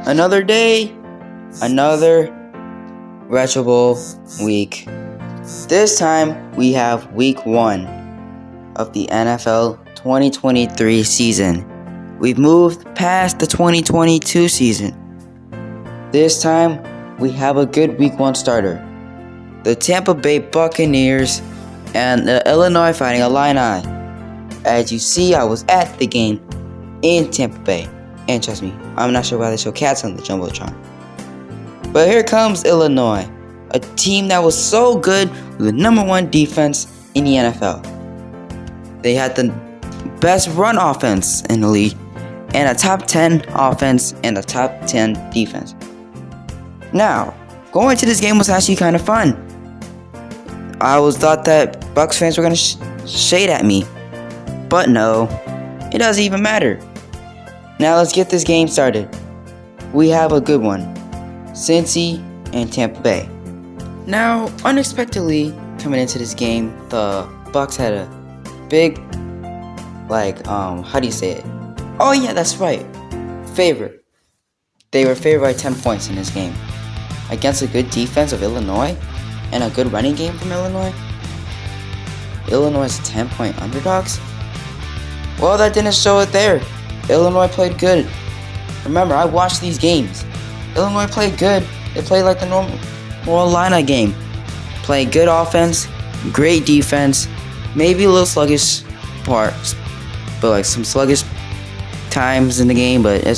Another day, another Retro Bowl week. This time we have week 1 of the NFL 2023 season. We've moved past the 2022 season. This time we have a good week 1 starter. The Tampa Bay Buccaneers and the Illinois Fighting Illini. As you see, I was at the game in Tampa Bay. And trust me, I'm not sure why they show cats on the Jumbotron. But here comes Illinois, a team that was so good with the number 1 defense in the NFL. They had the best run offense in the league, and a top 10 offense and a top 10 defense. Now, going to this game was actually kind of fun. I thought that Bucks fans were going to shade at me, but no, it doesn't even matter. Now let's get this game started. We have a good one, Cincy and Tampa Bay. Now, unexpectedly coming into this game, the Bucks had a big, how do you say it? Oh yeah, that's right, favorite. They were favored by 10 points in this game against a good defense of Illinois and a good running game from Illinois. Illinois is 10-point underdogs. Well, that didn't show it there. Illinois played good. Remember, I watched these games. Illinois played good. They played like the normal Illini game. Played good offense, great defense, maybe a little sluggish parts, but like some sluggish times in the game, but it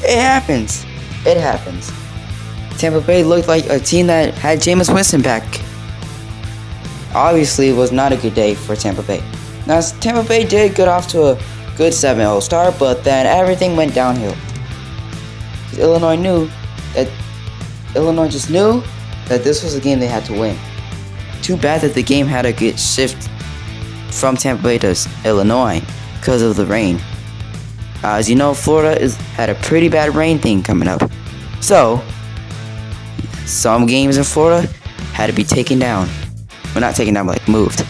happens. It happens. Tampa Bay looked like a team that had Jameis Winston back. Obviously, it was not a good day for Tampa Bay. Now, Tampa Bay did get off to a good 7-0 start, but then everything went downhill. Illinois just knew that this was a game they had to win. Too bad that the game had to get shift from Tampa Bay to Illinois because of the rain. As you know, Florida had a pretty bad rain thing coming up. So, some games in Florida had to be taken down. Well, not taken down, but moved.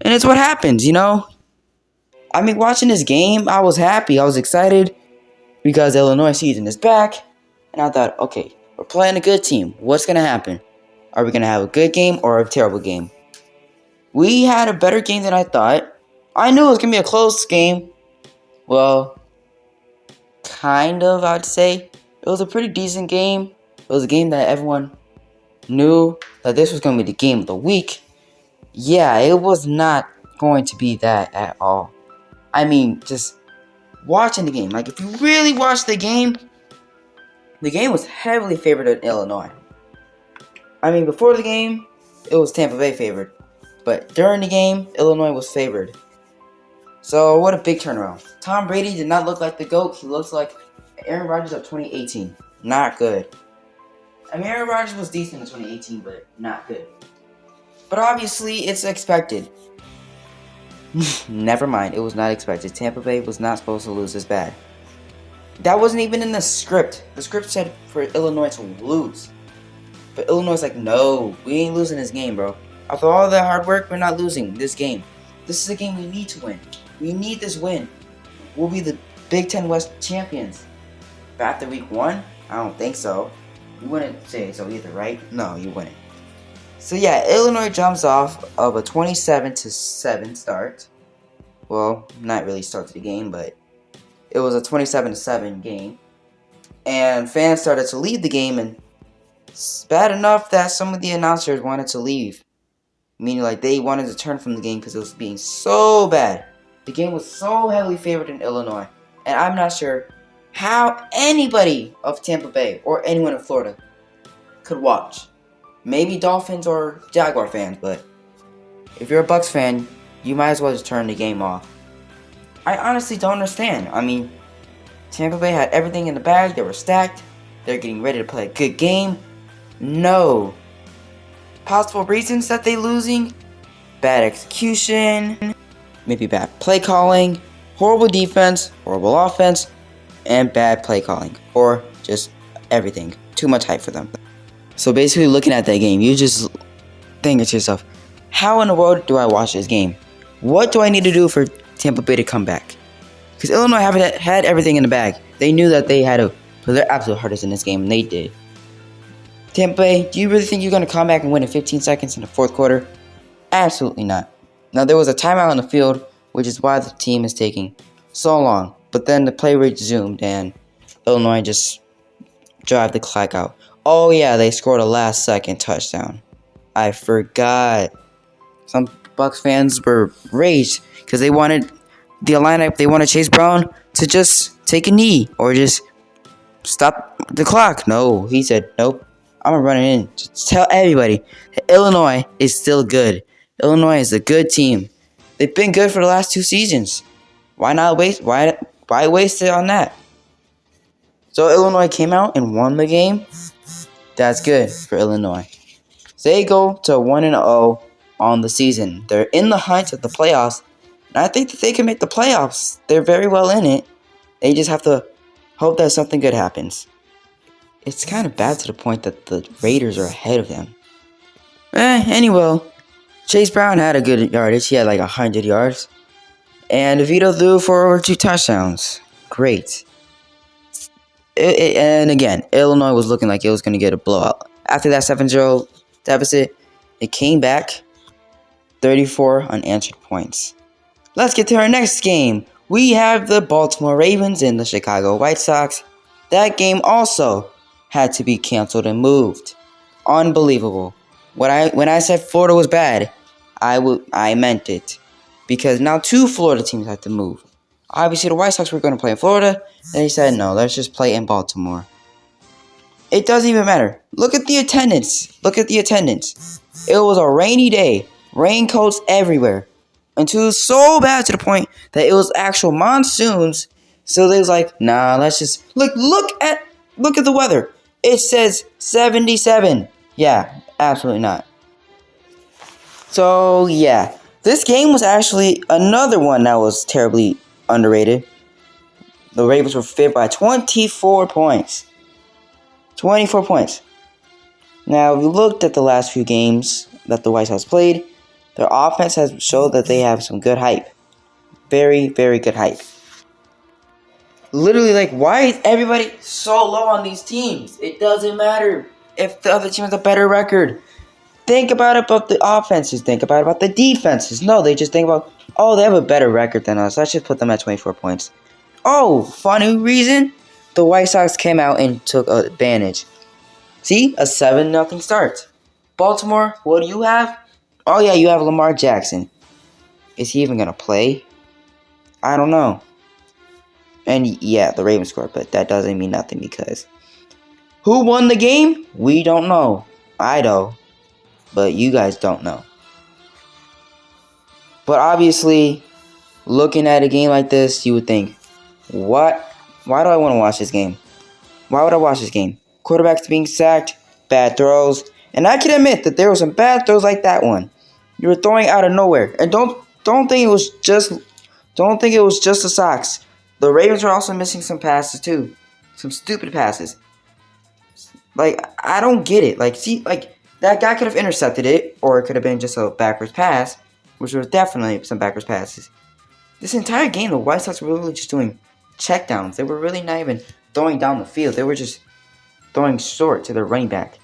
And it's what happens, I mean, watching this game, I was happy. I was excited because the Illinois season is back. And I thought, okay, we're playing a good team. What's going to happen? Are we going to have a good game or a terrible game? We had a better game than I thought. I knew it was going to be a close game. Well, kind of, I'd say. It was a pretty decent game. It was a game that everyone knew that this was going to be the game of the week. Yeah, it was not going to be that at all. I mean, just watching the game. Like, if you really watch the game was heavily favored in Illinois. I mean, before the game, it was Tampa Bay favored. But during the game, Illinois was favored. So, what a big turnaround. Tom Brady did not look like the GOAT. He looks like Aaron Rodgers of 2018. Not good. I mean, Aaron Rodgers was decent in 2018, but not good. But obviously, it's expected. Never mind, it was not expected. Tampa Bay was not supposed to lose this bad. That wasn't even in the script. The script said for Illinois to lose. But Illinois is like, no, we ain't losing this game, bro. After all that hard work, we're not losing this game. This is a game we need to win. We need this win. We'll be the Big Ten West champions. But after week 1, I don't think so. You wouldn't say so either, right? No, you wouldn't. So yeah, Illinois jumps off of a 27-7 start. Well, not really start to the game, but it was a 27-7 game. And fans started to leave the game, and it's bad enough that some of the announcers wanted to leave. Meaning like they wanted to turn from the game because it was being so bad. The game was so heavily favored in Illinois. And I'm not sure how anybody of Tampa Bay or anyone in Florida could watch. Maybe Dolphins or Jaguar fans, but if you're a Bucks fan, you might as well just turn the game off. I honestly don't understand. I mean, Tampa Bay had everything in the bag. They were stacked. They're getting ready to play a good game. No. Possible reasons that they're losing: bad execution, maybe bad play calling, horrible defense, horrible offense, and bad play calling. Or just everything. Too much hype for them. So basically, looking at that game, you just think to yourself, how in the world do I watch this game? What do I need to do for Tampa Bay to come back? Because Illinois had everything in the bag. They knew that they had to for their absolute hardest in this game, and they did. Tampa Bay, do you really think you're going to come back and win in 15 seconds in the fourth quarter? Absolutely not. Now, there was a timeout on the field, which is why the team is taking so long. But then the play resumed, and Illinois just drive the clock out. Oh, yeah, they scored a last-second touchdown. I forgot. Some Bucs fans were raged because they wanted the lineup. They wanted Chase Brown to just take a knee or just stop the clock. No, he said, nope. I'm going to run it in. Just tell everybody that Illinois is still good. Illinois is a good team. They've been good for the last 2 seasons. Why not waste? Why waste it on that? So Illinois came out and won the game. That's good for Illinois. They go to 1-0 on the season. They're in the hunt of the playoffs. And I think that they can make the playoffs. They're very well in it. They just have to hope that something good happens. It's kind of bad to the point that the Raiders are ahead of them. Anyway, Chase Brown had a good yardage. He had like 100 yards. And DeVito threw for over 2 touchdowns. Great. And again, Illinois was looking like it was going to get a blowout. After that 7-0 deficit, it came back 34 unanswered points. Let's get to our next game. We have the Baltimore Ravens and the Chicago White Sox. That game also had to be canceled and moved. Unbelievable. When I said Florida was bad, I meant it. Because now 2 Florida teams had to move. Obviously, the White Sox were going to play in Florida. And they said, no, let's just play in Baltimore. It doesn't even matter. Look at the attendance. It was a rainy day. Raincoats everywhere. Until it was so bad to the point that it was actual monsoons. So they was like, nah, let's just... Look at the weather. It says 77. Yeah, absolutely not. So, yeah. This game was actually another one that was terribly underrated. The Ravens were favored by 24 points. 24 points. Now, we looked at the last few games that the White Sox played. Their offense has showed that they have some good hype. Very, very good hype. Literally, why is everybody so low on these teams? It doesn't matter if the other team has a better record. Think about the offenses. Think about the defenses. No, they just think about, oh, they have a better record than us. Let's just put them at 24 points. Oh, funny reason? The White Sox came out and took advantage. See? A 7-0 start. Baltimore, what do you have? Oh, yeah, you have Lamar Jackson. Is he even going to play? I don't know. And, yeah, the Ravens scored, but that doesn't mean nothing because who won the game? We don't know. I know. But you guys don't know. But obviously, looking at a game like this, you would think, what? Why do I want to watch this game? Why would I watch this game? Quarterbacks being sacked, bad throws. And I can admit that there were some bad throws like that one. You were throwing out of nowhere. And don't think it was just the Sox. The Ravens were also missing some passes too. Some stupid passes. I don't get it. That guy could have intercepted it, or it could have been just a backwards pass, which was definitely some backwards passes. This entire game, the White Sox were really just doing checkdowns. They were really not even throwing down the field. They were just throwing short to their running back.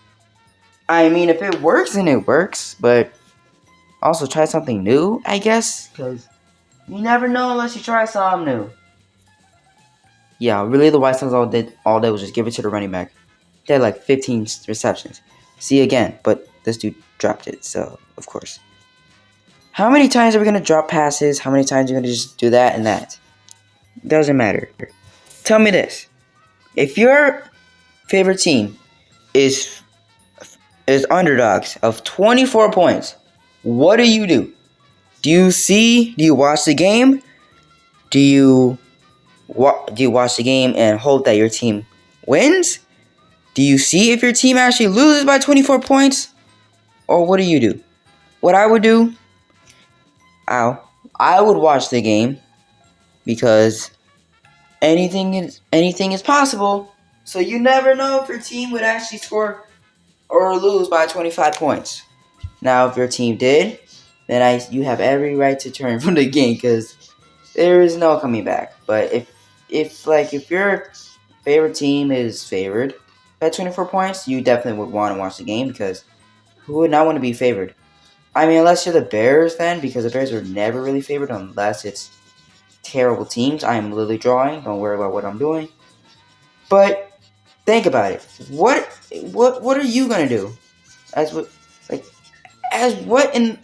I mean, if it works, then it works, but also try something new, I guess, because you never know unless you try something new. Yeah, really, the White Sox all day was just give it to the running back. They had 15 receptions. See again, but this dude dropped it, so of course. How many times are we going to drop passes? How many times are we going to just do that and that? Doesn't matter. Tell me this. If your favorite team is underdogs of 24 points, what do you do? Do you watch the game? Do you watch the game and hope that your team wins? Do you see if your team actually loses by 24 points? Or what do you do? What I would do, I would watch the game because anything is possible. So you never know if your team would actually score or lose by 25 points. Now, if your team did, then you have every right to turn from the game because there is no coming back. But if your favorite team is favored by 24 points, you definitely would want to watch the game because who would not want to be favored? I mean, unless you're the Bears then, because the Bears are never really favored unless it's terrible teams. I am literally drawing. Don't worry about what I'm doing. But think about it. What are you gonna do? As what in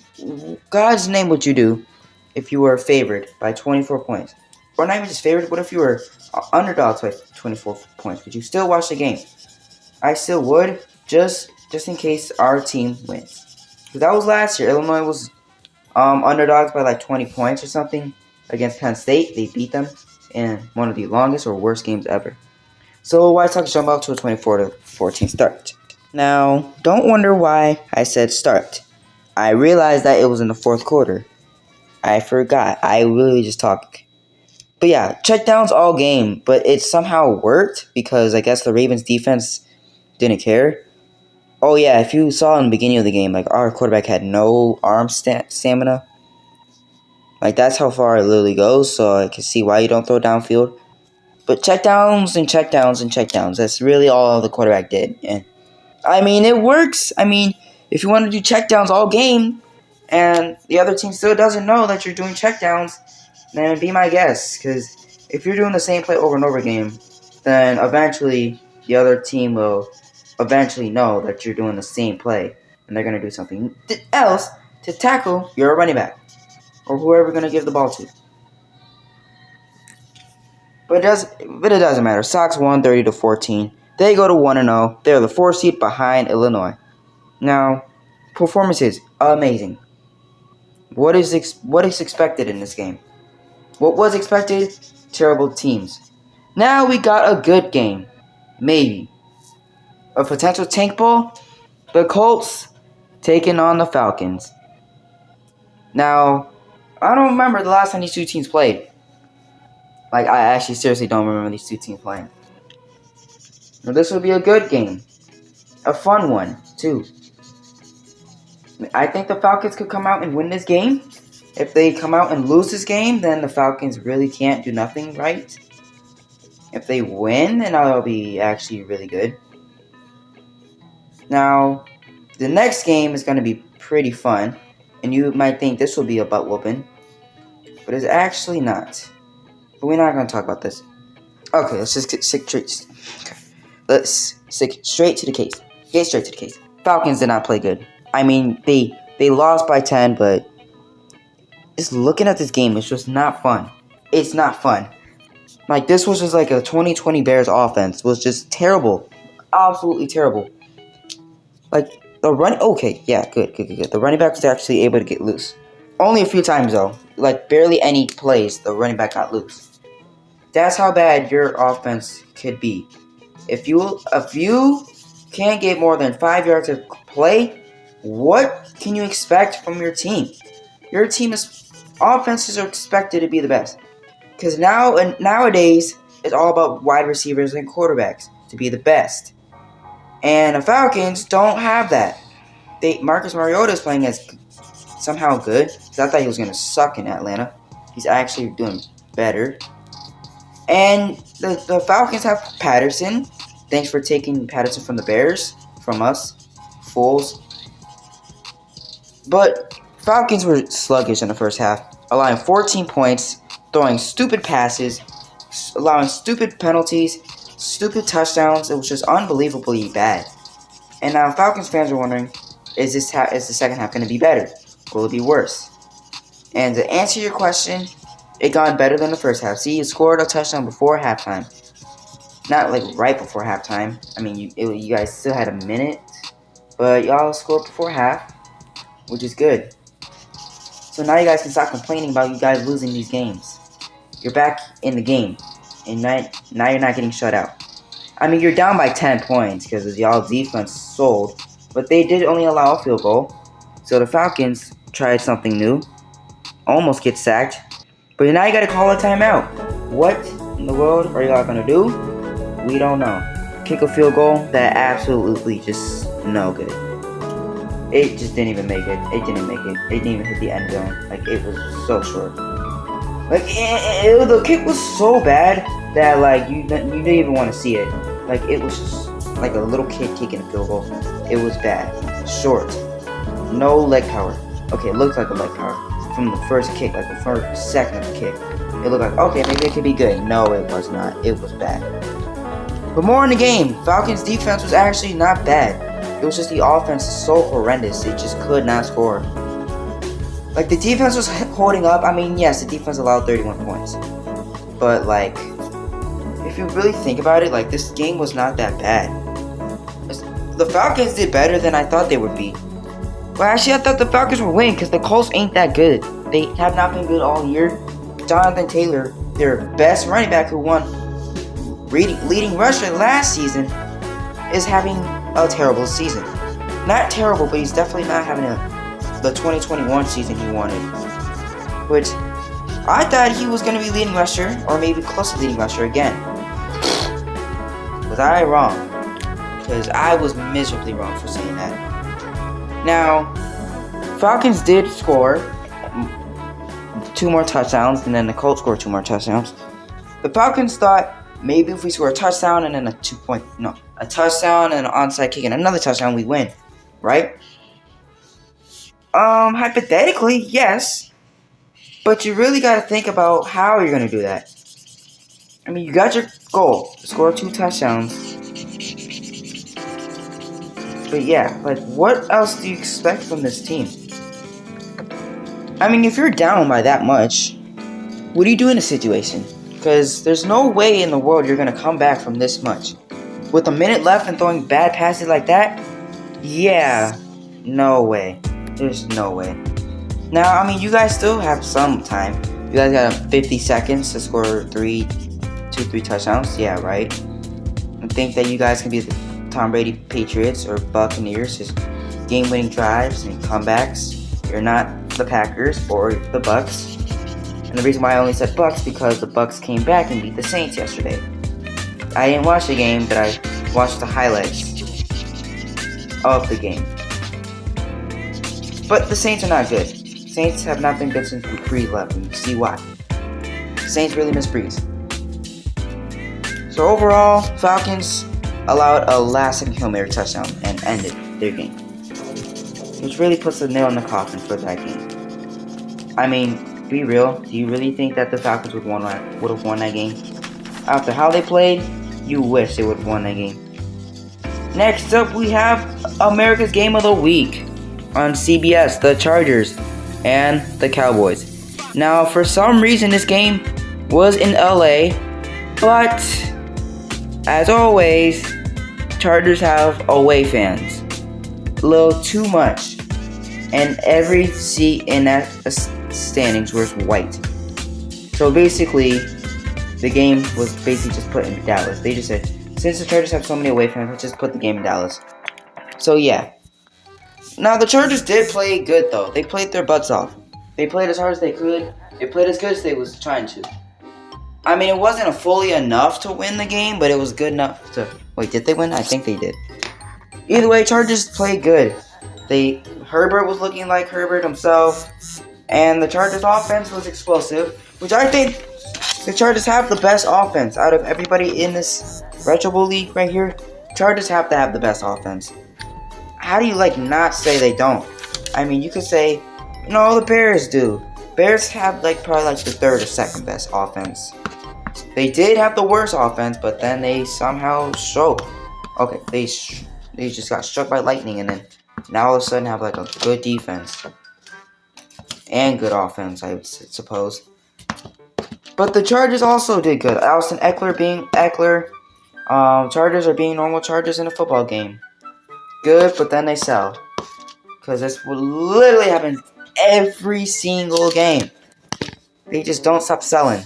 God's name would you do if you were favored by 24 points? Or not even just favored, what if you were underdogs by 24 points? Would you still watch the game? I still would, just in case our team wins. Because that was last year. Illinois was underdogs by like 20 points or something against Penn State. They beat them in one of the longest or worst games ever. So White Sox jump up to a 24-14 start. Now, don't wonder why I said start. I realized that it was in the fourth quarter. I forgot. I really just talked. But yeah, checkdowns all game, but it somehow worked because I guess the Ravens defense didn't care. Oh yeah, if you saw in the beginning of the game, like our quarterback had no arm stamina. Like that's how far it literally goes, so I can see why you don't throw downfield. But checkdowns and checkdowns and checkdowns, that's really all the quarterback did. And I mean, it works. I mean, if you want to do checkdowns all game and the other team still doesn't know that you're doing checkdowns, then be my guest. Because if you're doing the same play over and over again, then eventually the other team will eventually know that you're doing the same play. And they're going to do something else to tackle your running back. Or whoever you're going to give the ball to. But it doesn't matter. Sox won 30-14. They go to 1-0. They're the 4th seed behind Illinois. Now, performance is amazing. What is expected in this game? What was expected? Terrible teams. Now we got a good game. Maybe. A potential tank ball? The Colts taking on the Falcons. Now, I don't remember the last time these two teams played. Like, I actually seriously don't remember these two teams playing. Now, this will be a good game. A fun one, too. I think the Falcons could come out and win this game. If they come out and lose this game, then the Falcons really can't do nothing right. If they win, then that'll be actually really good. Now, the next game is going to be pretty fun. And you might think this will be a butt whooping. But it's actually not. But we're not going to talk about this. Okay, let's just get straight to the case. Get straight to the case. Falcons did not play good. I mean, they lost by 10, but just looking at this game, it's just not fun. It's not fun. Like, this was just like a 2020 Bears offense. It was just terrible. Absolutely terrible. Like, the run... Okay, yeah, good. The running back was actually able to get loose. Only a few times, though. Like, barely any plays, the running back got loose. That's how bad your offense could be. If you can't get more than 5 yards of play, what can you expect from your team? Your team's offenses are expected to be the best. Because nowadays, it's all about wide receivers and quarterbacks to be the best. And the Falcons don't have that. Marcus Mariota is playing as somehow good. Because I thought he was going to suck in Atlanta. He's actually doing better. And the Falcons have Patterson. Thanks for taking Patterson from the Bears. From us. Fools. But Falcons were sluggish in the first half. Allowing 14 points. Throwing stupid passes. Allowing stupid penalties. Stupid touchdowns. It was just unbelievably bad. And now Falcons fans are wondering, is the second half going to be better? Will it be worse? And to answer your question, it got better than the first half. See, you scored a touchdown before halftime. Not like right before halftime. I mean, you guys still had a minute. But y'all scored before half, which is good. So now you guys can stop complaining about you guys losing these games. You're back in the game. And now you're not getting shut out. I mean, you're down by 10 points because y'all defense sold. But they did only allow a field goal. So the Falcons tried something new. Almost get sacked. But now you got to call a timeout. What in the world are y'all going to do? We don't know. Kick a field goal that absolutely just no good. It just didn't even make it. It didn't make it. It didn't even hit the end zone. Like, it was so short. Like, the kick was so bad that, like, you didn't even want to see it. Like, it was just like a little kid kicking a field goal. It was bad. Short. No leg power. Okay, it looked like a leg power from the first kick, like the first second of the kick. It looked like, okay, maybe it could be good. No, it was not. It was bad. But more in the game, Falcons' defense was actually not bad. It was just the offense is so horrendous. They just could not score. Like, the defense was holding up. I mean, yes, the defense allowed 31 points. But, like, if you really think about it, like, this game was not that bad. The Falcons did better than I thought they would be. Well, actually, I thought the Falcons would win because the Colts ain't that good. They have not been good all year. Jonathan Taylor, their best running back who won leading rusher last season, is having a terrible season. Not terrible, but he's definitely not having the 2021 season he wanted. Which, I thought he was going to be leading rusher, or maybe close to leading rusher again. Was I wrong? Because I was miserably wrong for saying that. Now, Falcons did score 2 more touchdowns, and then the Colts scored 2 more touchdowns. The Falcons thought maybe if we score a touchdown and then a touchdown and an onside kick and another touchdown, we win, right? Hypothetically, yes, but you really got to think about how you're gonna do that. I mean, you got your goal, score 2 touchdowns. But yeah, like, what else do you expect from this team? I mean, if you're down by that much, what do you do in a situation? Because there's no way in the world you're going to come back from this much. With a minute left and throwing bad passes like that? Yeah, no way. There's no way. Now, I mean, you guys still have some time. You guys got 50 seconds to score 3 touchdowns. Yeah, right? I think that you guys can be the Tom Brady Patriots or Buccaneers, just game-winning drives and comebacks. You're not the Packers or the Bucks. And the reason why I only said Bucks because the Bucks came back and beat the Saints yesterday. I didn't watch the game, but I watched the highlights of the game. But the Saints are not good. Saints have not been good since Breeze left, and you see why. Saints really miss Breeze. So overall, Falcons allowed a last-second Hail Mary touchdown and ended their game, which really puts the nail in the coffin for that game. I mean, be real. Do you really think that the Falcons would have won that game? After how they played, you wish they would have won that game. Next up, we have America's Game of the Week on CBS, the Chargers and the Cowboys. Now, for some reason, this game was in LA, but as always, Chargers have away fans. A little too much. And every seat in that standings was white. So basically, the game was basically just put in Dallas. They just said, since the Chargers have so many away fans, let's just put the game in Dallas. So yeah. Now the Chargers did play good though. They played their butts off. They played as hard as they could. They played as good as they was trying to. I mean, it wasn't fully enough to win the game, but it was good enough to... Wait, did they win? I think they did. Either way, Chargers played good. Herbert was looking like Herbert himself, and the Chargers offense was explosive, which I think the Chargers have the best offense out of everybody in this Retro Bowl league right here. Chargers have to have the best offense. How do you not say they don't? I mean, you could say, no, the Bears do. Bears have probably the third or second best offense. They did have the worst offense, but then they somehow showed. Okay, they just got struck by lightning, and then now all of a sudden have a good defense and good offense, I would suppose. But the Chargers also did good. Austin Eckler being Eckler. Chargers are being normal Chargers in a football game. Good, but then they sell. Because that's what literally happens every single game. They just don't stop selling.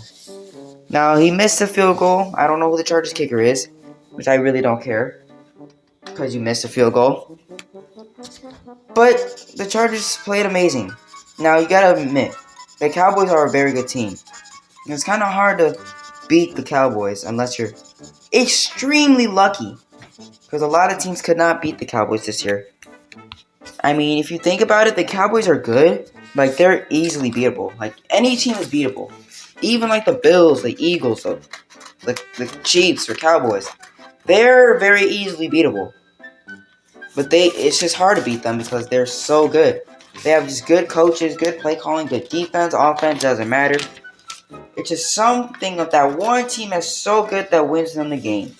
Now, he missed a field goal. I don't know who the Chargers kicker is, which I really don't care, because you missed a field goal. But the Chargers played amazing. Now, you gotta admit, the Cowboys are a very good team. It's kind of hard to beat the Cowboys unless you're extremely lucky, because a lot of teams could not beat the Cowboys this year. I mean, if you think about it, the Cowboys are good. They're easily beatable. Any team is beatable. even like the Bills, the Eagles, the Chiefs or Cowboys, they're very easily beatable. But it's just hard to beat them because they're so good. They have just good coaches, good play calling, good defense, offense, doesn't matter. It's just something of that one team that's so good that wins them the game.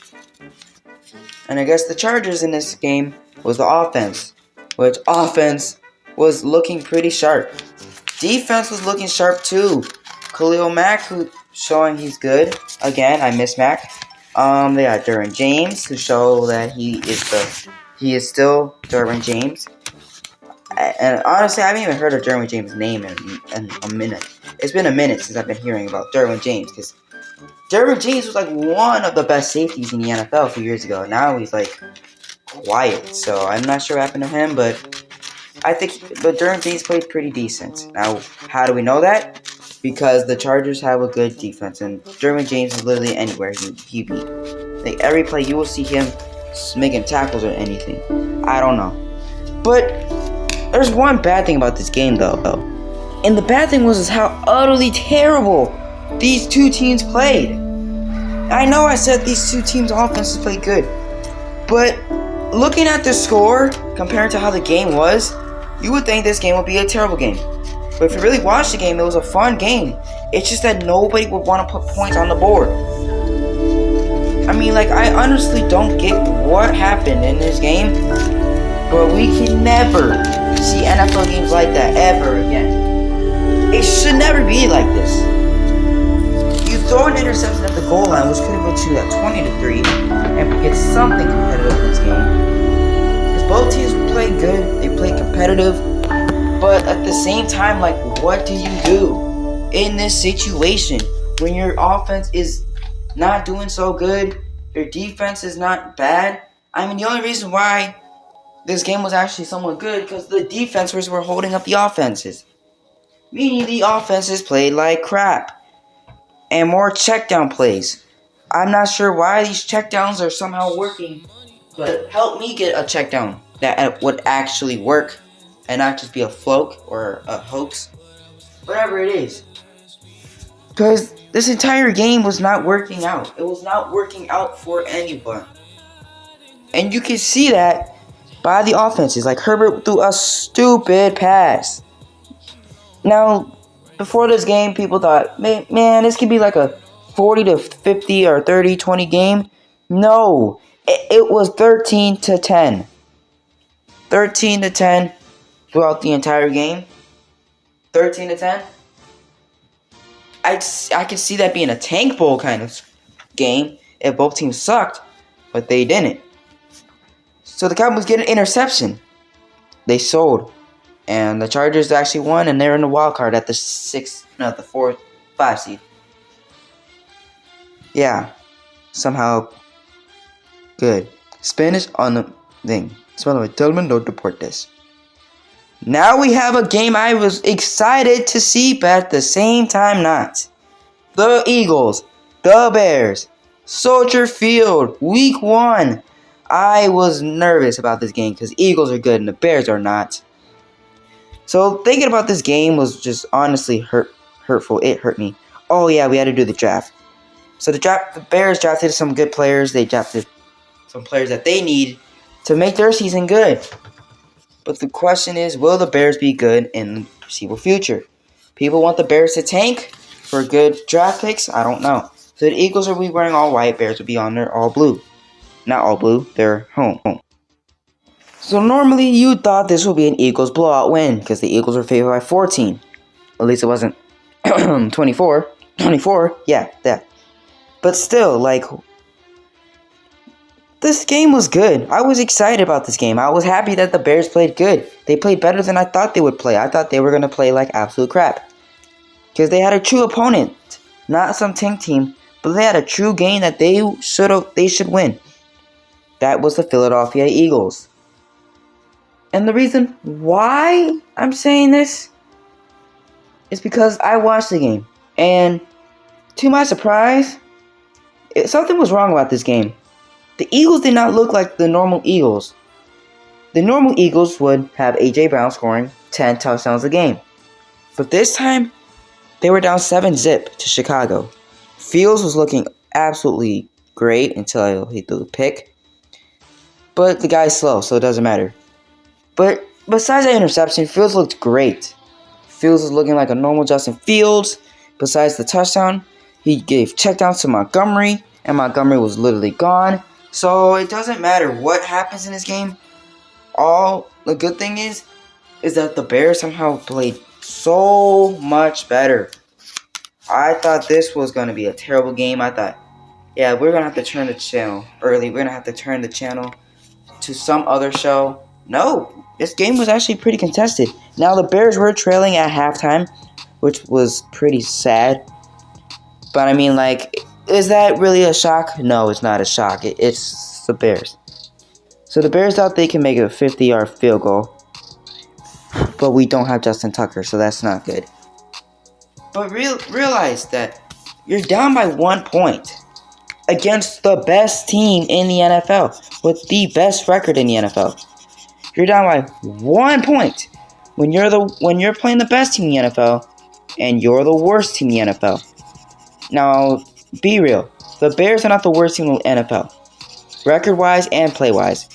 And I guess the Chargers in this game was the offense, which offense was looking pretty sharp. Defense was looking sharp too. Khalil Mack, who showing he's good. Again, I miss Mack. They got Derwin James, who show that he is still Derwin James. And honestly, I haven't even heard of Derwin James' name in a minute. It's been a minute since I've been hearing about Derwin James, because Derwin James was like one of the best safeties in the NFL a few years ago. Now he's like quiet, so I'm not sure what happened to him, but Derwin James played pretty decent. Now, how do we know that? Because the Chargers have a good defense, and Derwin James is literally anywhere he be. Like every play, you will see him making tackles or anything. I don't know, but there's one bad thing about this game, though. And the bad thing was how utterly terrible these two teams played. I know I said these two teams' offenses played good, but looking at the score compared to how the game was, you would think this game would be a terrible game. But if you really watched the game, it was a fun game. It's just that nobody would want to put points on the board. I mean, like, I honestly don't get what happened in this game, but we can never see NFL games like that ever again. It should never be like this. You throw an interception at the goal line, which could have put you at 20-3, and get something competitive in this game. Because both teams play good, they play competitive, but at the same time, like, what do you do in this situation when your offense is not doing so good, your defense is not bad? I mean, the only reason why this game was actually somewhat good because the defenses were holding up the offenses. Meaning the offenses played like crap. And more checkdown plays. I'm not sure why these checkdowns are somehow working, but help me get a checkdown that would actually work and not just be a fluke or a hoax. Whatever it is. Because this entire game was not working out. It was not working out for anyone. And you can see that by the offenses. Like Herbert threw a stupid pass. Now, before this game, people thought, man, this could be like a 40-50 or 30-20 game. No, it was 13-10. 13-10 throughout the entire game. 13-10. I could see that being a tank bowl kind of game if both teams sucked, but they didn't. So the Cowboys get an interception. They sold. And the Chargers actually won, and they're in the wild card at the 4th, 5 seed. Yeah. Somehow good. Spanish on the thing. Spanish, gentlemen, don't deport this. Now we have a game I was excited to see, but at the same time not. The Eagles, the Bears, Soldier Field, Week 1. I was nervous about this game because Eagles are good and the Bears are not. So thinking about this game was just honestly hurtful. It hurt me. Oh yeah, we had to do the draft. So the Bears drafted some good players. They drafted some players that they need to make their season good. But the question is, will the Bears be good in the foreseeable future? People want the Bears to tank for good draft picks? I don't know. So the Eagles will be wearing all white. Bears will be on their all blue. Not all blue. They're home. So normally you thought this would be an Eagles blowout win because the Eagles were favored by 14. At least it wasn't 24. 24? Yeah, that. But still, like, this game was good. I was excited about this game. I was happy that the Bears played good. They played better than I thought they would play. I thought they were going to play like absolute crap. Because they had a true opponent. Not some tank team. But they had a true game that they should win. That was the Philadelphia Eagles. And the reason why I'm saying this is because I watched the game. And to my surprise, something was wrong about this game. The Eagles did not look like the normal Eagles. The normal Eagles would have A.J. Brown scoring 10 touchdowns a game. But this time, They were down 7-zip to Chicago. Fields was looking absolutely great until he threw the pick. But the guy's slow, so it doesn't matter. But besides that interception, Fields looked great. Fields was looking like a normal Justin Fields. Besides the touchdown, he gave checkdowns to Montgomery, and Montgomery was literally gone. So it doesn't matter what happens in this game. All the good thing is that the Bears somehow played so much better. I thought this was going to be a terrible game. I thought, yeah, we're going to have to turn the channel early. We're going to have to turn the channel to some other show. No, this game was actually pretty contested. Now, the Bears were trailing at halftime, which was pretty sad. But, I mean, like, is that really a shock? No, it's not a shock. It's the Bears. So, the Bears thought they can make a 50-yard field goal. But we don't have Justin Tucker, so that's not good. But realize that you're down by 1 point against the best team in the NFL with the best record in the NFL. You're down by 1 point when you're playing the best team in the NFL and you're the worst team in the NFL. Now, be real. The Bears are not the worst team in the NFL, record-wise and play-wise.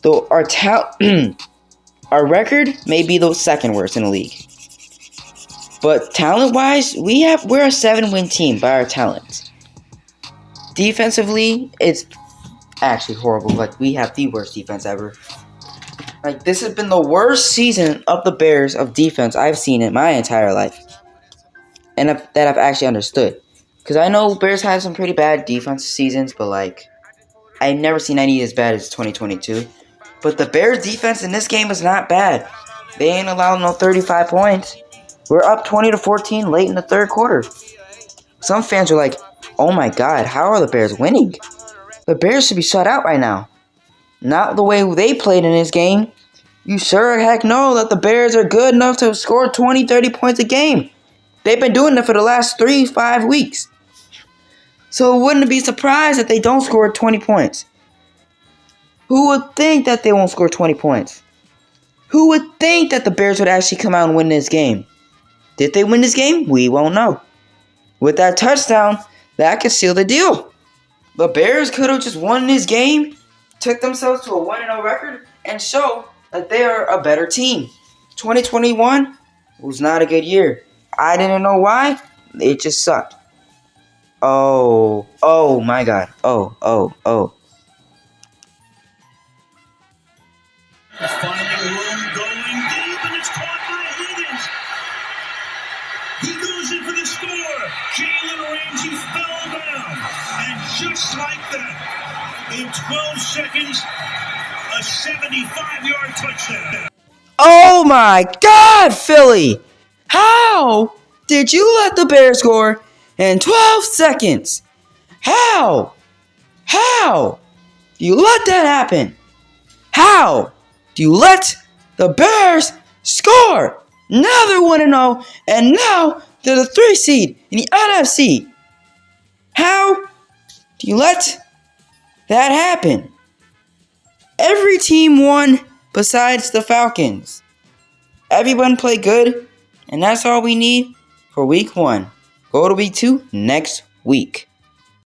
Though our record may be the second worst in the league. But talent-wise, we're a 7-win team by our talent. Defensively, it's actually horrible. Like, we have the worst defense ever. Like, this has been the worst season of the Bears of defense I've seen in my entire life. And that I've actually understood. Because I know Bears had some pretty bad defensive seasons, but, like, I've never seen any as bad as 2022. But the Bears' defense in this game is not bad. They ain't allowed no 35 points. We're up 20-14 late in the third quarter. Some fans are like, oh my god, how are the Bears winning? The Bears should be shut out right now. Not the way they played in this game. You sure heck know that the Bears are good enough to score 20-30 points a game. They've been doing it for the last 3-5 weeks. So wouldn't it be surprised that they don't score 20 points? Who would think that they won't score 20 points? Who would think that the Bears would actually come out and win this game? Did they win this game? We won't know. With that touchdown, that could seal the deal. The Bears could have just won this game, took themselves to a 1-0 record, and show that they are a better team. 2021 was not a good year. I didn't know why. It just sucked. Oh my god. Oh. Finding room, going deep, and it's caught by Higgins. He goes in for the score. Jalen Ramsey fell down. And just like that, in 12 seconds, a 75-yard touchdown. Oh my god, Philly! How did you let the Bears score in 12 seconds? How? Do you let that happen? How do you let the Bears score? Now they're 1-0, and now they're the 3 seed in the NFC. How do you let that happen? Every team won besides the Falcons. Everyone played good, and that's all we need for week 1. Go to week 2 next week.